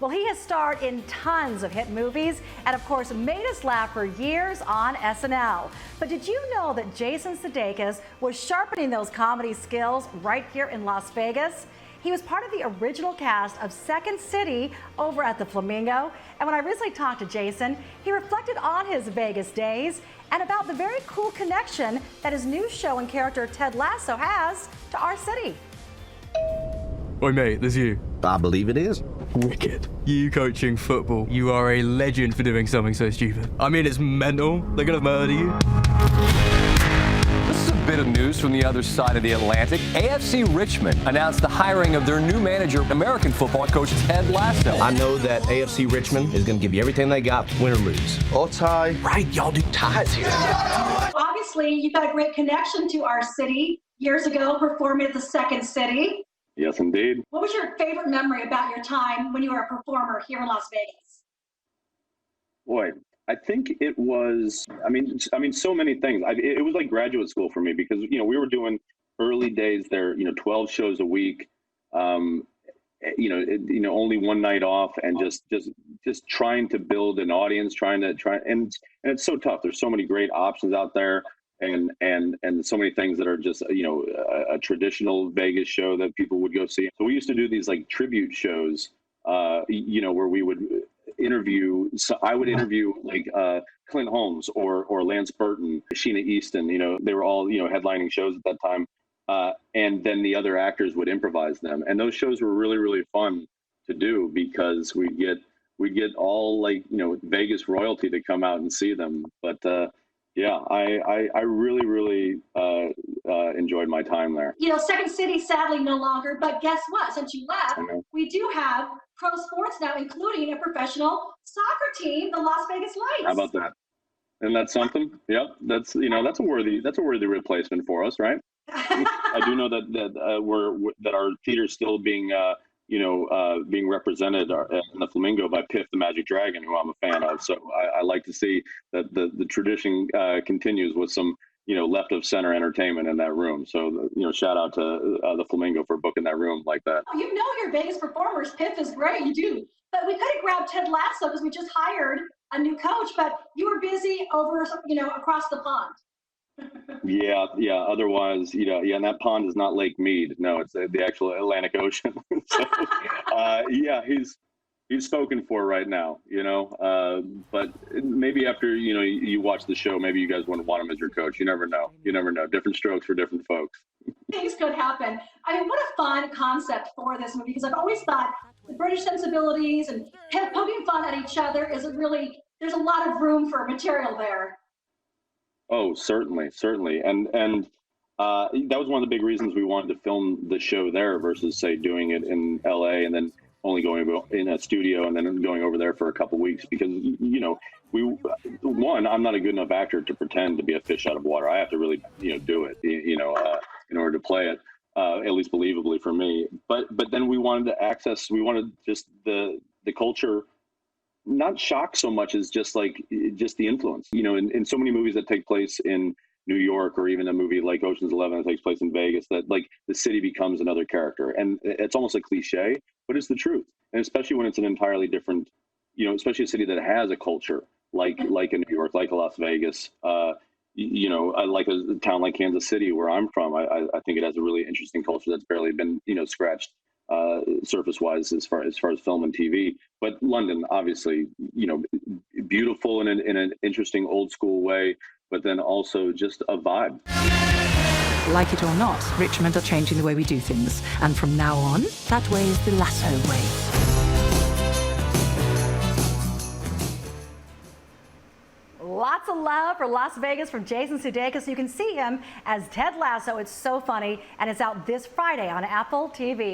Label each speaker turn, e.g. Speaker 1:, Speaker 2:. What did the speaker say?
Speaker 1: Well, he has starred in tons of hit movies and, of course, made us laugh for years on SNL. But did you know that Jason Sudeikis was sharpening those comedy skills right here in Las Vegas? He was part of the original cast of Second City over at the Flamingo. And when I recently talked to Jason, he reflected on his Vegas days and about the very cool connection that his new show and character Ted Lasso has to our city.
Speaker 2: Oi mate, there's you.
Speaker 3: I believe it is.
Speaker 2: Wicked. You coaching football. You are a legend for doing something so stupid. I mean, it's mental. They're gonna murder you.
Speaker 4: This is a bit of news from the other side of the Atlantic. AFC Richmond announced the hiring of their new manager, American football coach Ted Lasso.
Speaker 3: I know that AFC Richmond is going to give you everything they got, win or lose. Or tie.
Speaker 4: Right, y'all do ties here.
Speaker 5: Obviously, you've got a great connection to our city. Years ago, performing at the Second City.
Speaker 6: Yes, indeed.
Speaker 5: What was your favorite memory about your time when you were a performer here in Las Vegas?
Speaker 6: Boy, I think it was, I mean, so many things. It was like graduate school for me because, we were doing early days there, 12 shows a week, only one night off and just trying to build an audience, and it's so tough. There's so many great options out there. And so many things that are just, a traditional Vegas show that people would go see. So we used to do these like tribute shows, where we would interview. So I would interview like Clint Holmes or Lance Burton, Sheena Easton. They were all headlining shows at that time, and then the other actors would improvise them. And those shows were really, really fun to do because we'd get all like Vegas royalty to come out and see them. But yeah, I really, really enjoyed my time there.
Speaker 5: Second City sadly no longer, but guess what? Since you left, we do have pro sports now, including a professional soccer team, the Las Vegas Lights.
Speaker 6: How about that? And that's something. Yep, that's a worthy replacement for us, right? I do know that our theater's still being being represented in the Flamingo by Piff the Magic Dragon, who I'm a fan of. So I like to see that the tradition continues with some, left of center entertainment in that room. So, shout out to the Flamingo for booking that room like that.
Speaker 5: Your Vegas performers. Piff is great, you do. But we could have grabbed Ted Lasso because we just hired a new coach, but you were busy over, across the pond.
Speaker 6: Yeah. Otherwise, and that pond is not Lake Mead. No, it's the actual Atlantic Ocean. So, he's spoken for right now, but maybe after, you watch the show, maybe you guys wouldn't want him as your coach. You never know. Different strokes for different folks.
Speaker 5: Things could happen. I mean, what a fun concept for this movie, because I've always thought the British sensibilities and poking fun at each other isn't really, there's a lot of room for material there.
Speaker 6: Oh, certainly. And that was one of the big reasons we wanted to film the show there versus, say, doing it in LA and then only going in a studio and then going over there for a couple of weeks because, I'm not a good enough actor to pretend to be a fish out of water. I have to really, do it, in order to play it, at least believably for me. But then we wanted just the culture, not shock so much as just the influence, in so many movies that take place in New York or even a movie like Ocean's 11 that takes place in Vegas, that like the city becomes another character. And it's almost a cliche, but it's the truth. And especially when it's an entirely different, especially a city that has a culture like in New York, like Las Vegas, I like a town like Kansas City where I'm from. I think it has a really interesting culture that's barely been, scratched surface-wise as far as film and TV. But London, obviously, beautiful in an interesting old school way, but then also just a vibe.
Speaker 7: Like it or not, Richmond are changing the way we do things. And from now on, that way is the Lasso way.
Speaker 1: Lots of love for Las Vegas from Jason Sudeikis. You can see him as Ted Lasso. It's so funny, and it's out this Friday on Apple TV.